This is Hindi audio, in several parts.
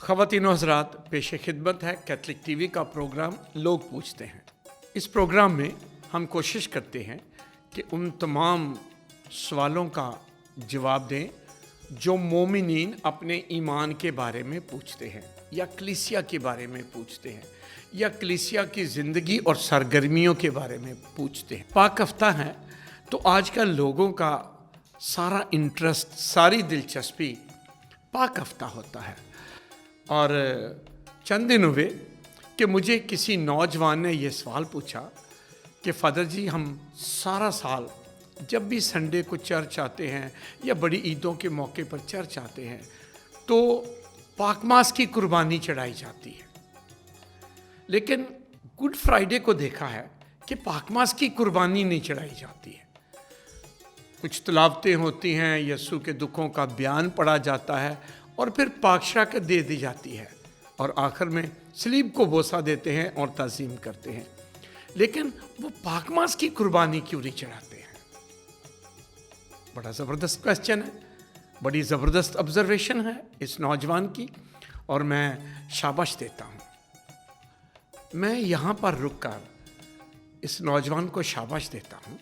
ख़वातीन हज़रात, पेश खिदमत है कैथलिक टीवी का प्रोग्राम लोग पूछते हैं। इस प्रोग्राम में हम कोशिश करते हैं कि उन तमाम सवालों का जवाब दें जो मोमिनीन अपने ईमान के बारे में पूछते हैं या कलीसिया के बारे में पूछते हैं या कलीसिया की ज़िंदगी और सरगर्मियों के बारे में पूछते हैं। पाक हफ्ता है तो आजकल लोगों का सारा इंटरेस्ट, सारी दिलचस्पी पाक हफ्ता होता है। और चंद दिन हुए कि मुझे किसी नौजवान ने यह सवाल पूछा कि फ़ादर जी, हम सारा साल जब भी संडे को चर्च आते हैं या बड़ी ईदों के मौके पर चर्च आते हैं तो पाक मास की कुर्बानी चढ़ाई जाती है, लेकिन गुड फ्राइडे को देखा है कि पाक मास की कुर्बानी नहीं चढ़ाई जाती है। कुछ तलावतें होती हैं, यीशु के दुखों का बयान पढ़ा जाता है और फिर पाकशाह के दे दी जाती है और आखिर में सलीब को बोसा देते हैं और ताज़ीम करते हैं, लेकिन वो पाक मास की कुर्बानी क्यों नहीं चढ़ाते हैं? बड़ा ज़बरदस्त क्वेश्चन है, बड़ी ज़बरदस्त ऑब्जर्वेशन है इस नौजवान की और मैं शाबाश देता हूँ। मैं यहाँ पर रुक कर इस नौजवान को शाबाश देता हूँ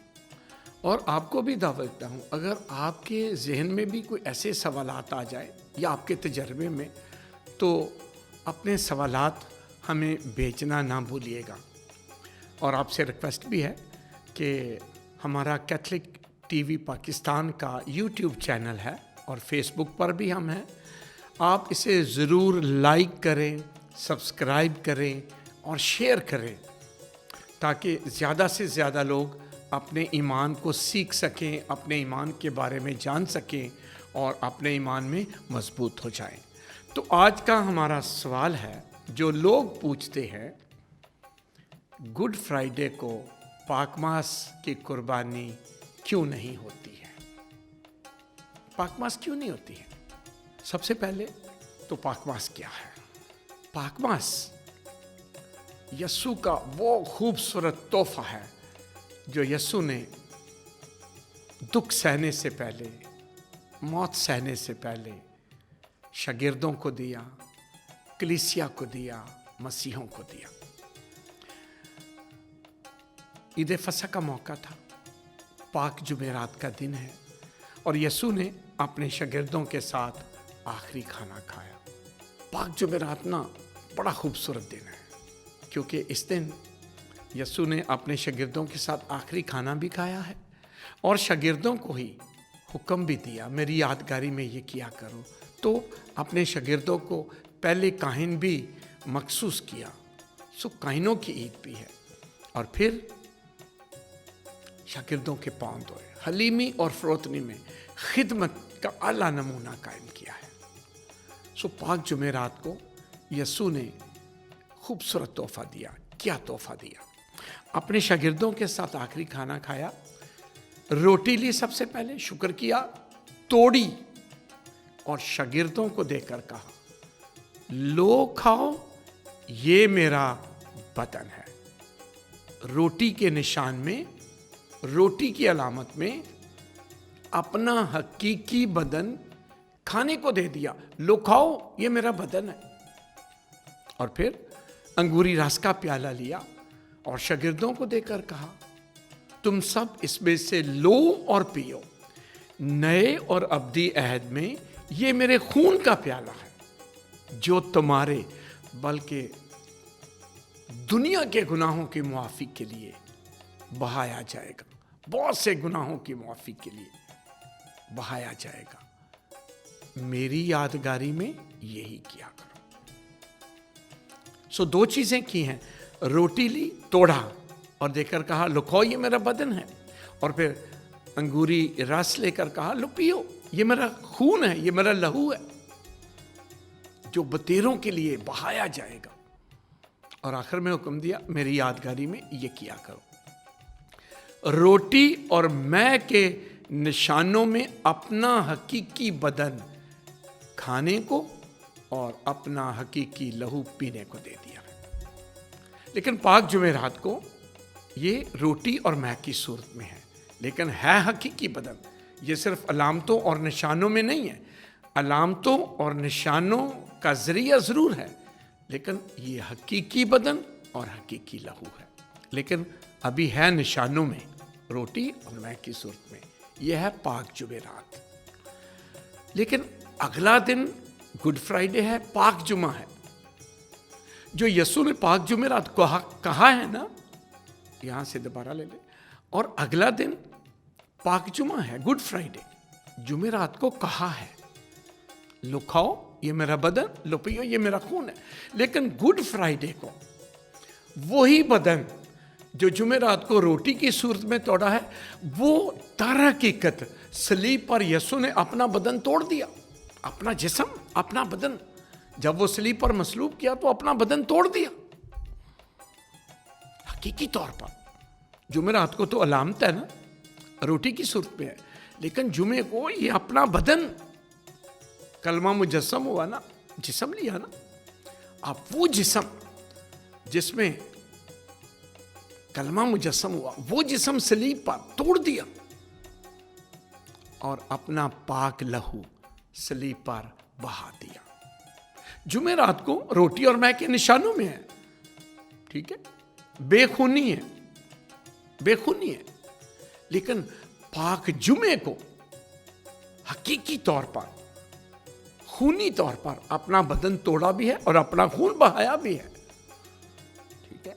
और आपको भी दावत देता हूँ, अगर आपके जहन में भी कोई ऐसे सवालात आ जाए या आपके तजर्बे में, तो अपने सवालात हमें भेजना ना भूलिएगा। और आपसे रिक्वेस्ट भी है कि हमारा कैथलिक टीवी पाकिस्तान का यूट्यूब चैनल है और फेसबुक पर भी हम हैं। आप इसे ज़रूर लाइक करें, सब्सक्राइब करें और शेयर करें ताकि ज़्यादा से ज़्यादा लोग अपने ईमान को सीख सकें, अपने ईमान के बारे में जान सकें और अपने ईमान में मजबूत हो जाएं। तो आज का हमारा सवाल है जो लोग पूछते हैं, गुड फ्राइडे को पाक मास की कुर्बानी क्यों नहीं होती है? पाक मास क्यों नहीं होती है? सबसे पहले तो पाक मास क्या है? पाक मास यीशु का वो खूबसूरत तोहफा है जो यीशु ने दुख सहने से पहले, मौत सहने से पहले शागिर्दों को दिया, कलीसिया को दिया, मसीहों को दिया। ईद फसह का मौका था, पाक जुमेरात का दिन है और यीशु ने अपने शागिर्दों के साथ आखिरी खाना खाया। पाक जुमेरात ना बड़ा खूबसूरत दिन है क्योंकि इस दिन यीशु ने अपने शागिर्दों के साथ आखिरी खाना भी खाया है और शागिर्दों को ही हुक्म भी दिया, मेरी यादगारी में ये किया करो। तो अपने शागिर्दों को पहले काहिन भी मखसूस किया, सो काहिनों की ईद भी है, और फिर शागिर्दों के पांव धोए, हलीमी और फरोतनी में खिदमत का आला नमूना कायम किया है। सो पाक जुमेरात को यीशु ने खूबसूरत तोहफा दिया। क्या तोहफा दिया? अपने शागिर्दों के साथ आखिरी खाना खाया, रोटी ली, सबसे पहले शुक्र किया, तोड़ी और शागिर्दों को देकर कहा, लो खाओ, ये मेरा बदन है। रोटी के निशान में, रोटी की अलामत में अपना हकीकी बदन खाने को दे दिया, लो खाओ, ये मेरा बदन है। और फिर अंगूरी रस का प्याला लिया और शागिर्दों को देकर कहा, तुम सब इसमें से लो और पियो, नए और अब्दी अहद में ये मेरे खून का प्याला है जो तुम्हारे बल्कि दुनिया के गुनाहों की मुआफ़ी के लिए बहाया जाएगा। बहुत से गुनाहों की मुआफ़ी के लिए बहाया जाएगा। मेरी यादगारी में यही किया करो। सो दो चीज़ें की हैं, रोटी ली, तोड़ा और देकर कहा, लो खाओ, ये मेरा बदन है, और फिर अंगूरी रस लेकर कहा, लो पियो, ये मेरा खून है, ये मेरा लहू है जो बतेरों के लिए बहाया जाएगा। और आखिर में हुक्म दिया, मेरी यादगारी में ये किया करो। रोटी और मैं के निशानों में अपना हकीकी बदन खाने को और अपना हकीकी लहू पीने को दे दिया। लेकिन पाक जुमेरात को ये रोटी और मैं की सूरत में है, लेकिन है हकीकी बदन। ये सिर्फ अलामतों और निशानों में नहीं है। अलामतों और निशानों का जरिया जरूर है, लेकिन ये हकीकी बदन और हकीकी लहू है। लेकिन अभी है निशानों में, रोटी और मैं की सूरत में। यह है पाक जुमेरात। लेकिन अगला दिन गुड फ्राइडे है, पाक जुमा है। जो यीशु ने पाक जुमेरात कहा है ना, यहां से दोबारा ले ले, और अगला दिन पाक जुमा है, गुड फ्राइडे। जुमेरात को कहा है लो खाओ ये मेरा बदन, लो पियो ये मेरा खून है। लेकिन गुड फ्राइडे को वही बदन जो जुमेरात को रोटी की सूरत में तोड़ा है, वो दर हकीकत सलीब पर यीशु ने अपना बदन तोड़ दिया, अपना जिस्म, अपना बदन। जब वो सलीब पर मसलूब किया तो अपना बदन तोड़ दिया हकीकी तौर पर। जुमेरात को तो अलामत है ना, रोटी की सूरत में है, लेकिन जुमे को ये अपना बदन कलमा मुजस्सम हुआ ना, जिस्म लिया ना। आप वो जिस्म जिसमें कलमा मुजस्सम हुआ, वो जिस्म सलीब पर तोड़ दिया और अपना पाक लहू सलीब पर बहा दिया। जुमेरात को रोटी और मैं के निशानों में है, ठीक है, बेखूनी है, बेखूनी है। लेकिन पाक जुमे को हकीकी तौर पर, खूनी तौर पर अपना बदन तोड़ा भी है और अपना खून बहाया भी है, ठीक है।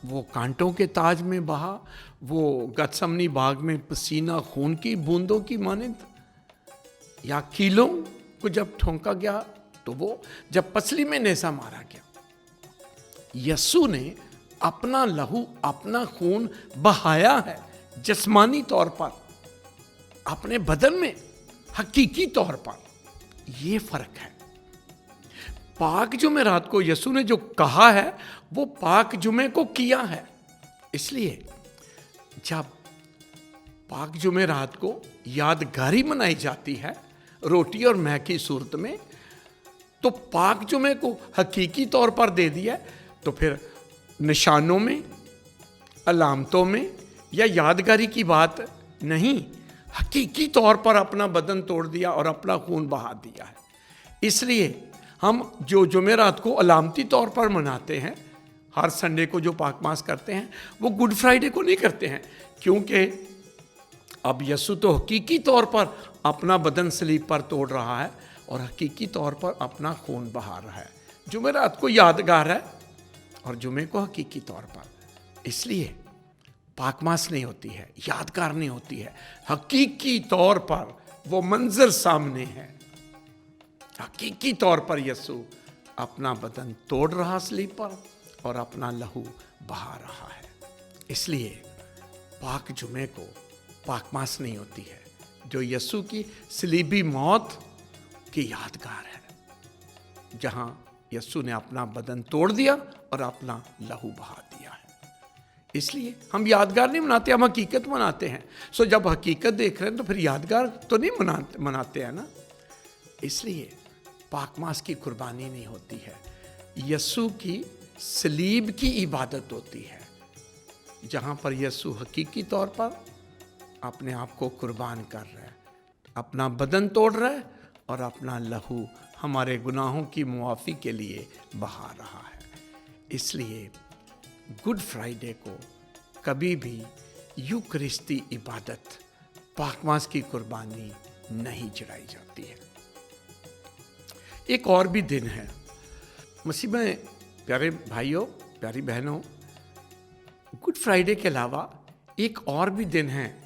वो कांटों के ताज में बहा, वो गतसमनी बाग में पसीना खून की बूंदों की मानिंद, या कीलों को जब ठोंका गया, तो वो जब पसली में नेजा मारा गया। यीशु ने अपना लहू, अपना खून बहाया है जिस्मानी तौर पर अपने बदन में, हकीकी तौर पर। ये फर्क है। पाक जुमेरात को यीशु ने जो कहा है वो पाक जुमे को किया है। इसलिए जब पाक जुमेरात को यादगारी मनाई जाती है रोटी और मैं की सूरत में, तो पाक जुमे को हकीकी तौर पर दे दिया, तो फिर निशानों में, अलामतों में या यादगारी की बात नहीं, हकीकी तौर पर अपना बदन तोड़ दिया और अपना खून बहा दिया है। इसलिए हम जो जुमेरात को अलामती तौर पर मनाते हैं, हर संडे को जो पाकमास करते हैं, वो गुड फ्राइडे को नहीं करते हैं, क्योंकि अब यीशु तो हकीकी तौर पर अपना बदन सलीब पर तोड़ रहा है और हकीकी तौर पर अपना खून बहा रहा है। जुमेरात को यादगार है और जुमे को हकीकी तौर पर। इसलिए पाकमास नहीं होती है, यादगार नहीं होती है, हकीकी तौर पर वो मंजर सामने है। हकीकी तौर पर यीशु अपना बदन तोड़ रहा सलीब पर और अपना लहू बहा रहा है। इसलिए पाक जुमे को पाकमास नहीं होती है, जो यीशु की सलीबी मौत की यादगार है, जहां यीशु ने अपना बदन तोड़ दिया और अपना लहू बहा दिया है। इसलिए हम यादगार नहीं मनाते, हम हकीकत मनाते हैं। सो जब हकीकत देख रहे हैं तो फिर यादगार तो नहीं मनाते हैं ना। इसलिए पाकमास की कुर्बानी नहीं होती है, यीशु की सलीब की इबादत होती है, जहां पर यीशु हकीकी तौर पर अपने आप को कुर्बान कर रहा है, अपना बदन तोड़ रहा है और अपना लहू हमारे गुनाहों की मुआफ़ी के लिए बहा रहा है। इसलिए गुड फ्राइडे को कभी भी यूकरिस्ती इबादत, पाकमास की कुर्बानी नहीं चढ़ाई जाती है। एक और भी दिन है मसीह में, प्यारे भाइयों, प्यारी बहनों, गुड फ्राइडे के अलावा एक और भी दिन है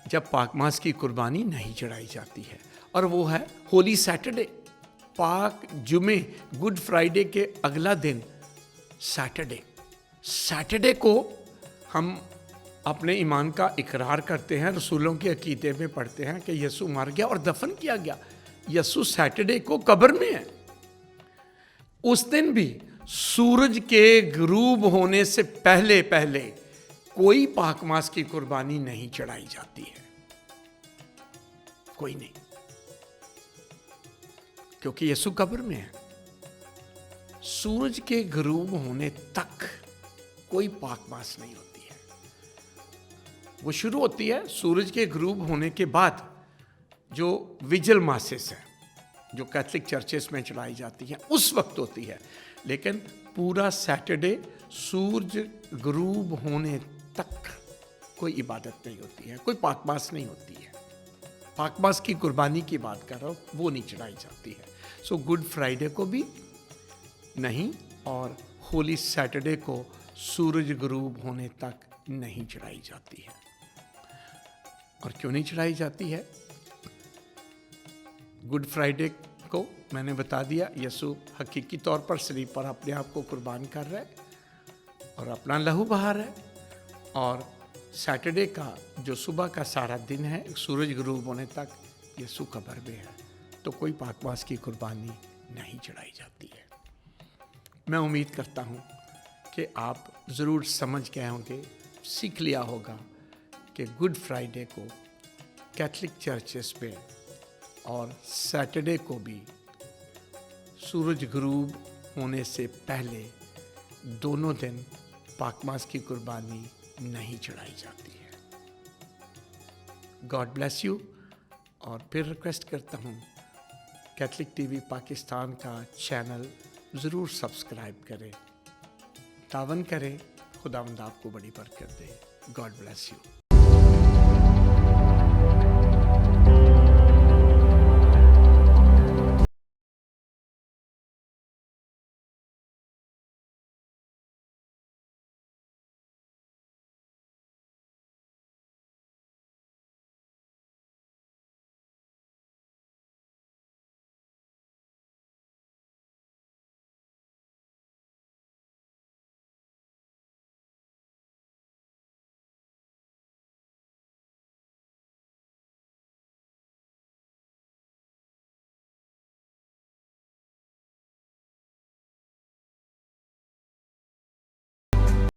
जब पाकमास की कुर्बानी नहीं चढ़ाई जाती है, और वो है होली सैटरडे। पाक जुमे, गुड फ्राइडे के अगला दिन सैटरडे को हम अपने ईमान का इकरार करते हैं, रसूलों के अकीदे में पढ़ते हैं कि यीशु मर गया और दफन किया गया। यीशु सैटरडे को कब्र में है। उस दिन भी सूरज के गुरूब होने से पहले पहले कोई पाकमास की कुर्बानी नहीं चढ़ाई जाती है, कोई नहीं, क्योंकि यीशु कब्र में है। सूरज के गुरूब होने तक कोई पाकमास नहीं होती है। वो शुरू होती है सूरज के गुरूब होने के बाद, जो विजिल मासेस है, जो कैथलिक चर्चेस में चढ़ाई जाती हैं उस वक्त होती है, लेकिन पूरा सैटरडे सूरज गुरूब होने तक कोई इबादत नहीं होती है, कोई पाकबास नहीं होती है। पाकबास की कुर्बानी की बात कर रहा हूँ, वो नहीं चढ़ाई जाती है। सो गुड फ्राइडे को भी नहीं और होली सैटरडे को सूरज गुरूब होने तक नहीं चढ़ाई जाती है। और क्यों नहीं चढ़ाई जाती है? गुड फ्राइडे को मैंने बता दिया, यीशु हकीकी तौर पर शरीर पर अपने आप को कुर्बान कर रहा है और अपना लहू बहा रहा है। और सैटरडे का जो सुबह का सारा दिन है सूरज गुरूब होने तक यीशु कब्र में है, तो कोई पाकबास की कुर्बानी नहीं चढ़ाई जाती है। मैं उम्मीद करता हूँ कि आप ज़रूर समझ गए होंगे, सीख लिया होगा कि गुड फ्राइडे को कैथलिक चर्चेस पे और सैटरडे को भी सूरज गुरूब होने से पहले दोनों दिन पाकबास की कुर्बानी नहीं चढ़ाई जाती है। God bless you. और फिर रिक्वेस्ट करता हूँ, कैथलिक टीवी पाकिस्तान का चैनल ज़रूर सब्सक्राइब करें, तावन करें। खुदावंद आपको बड़ी बरकत दे। God bless you.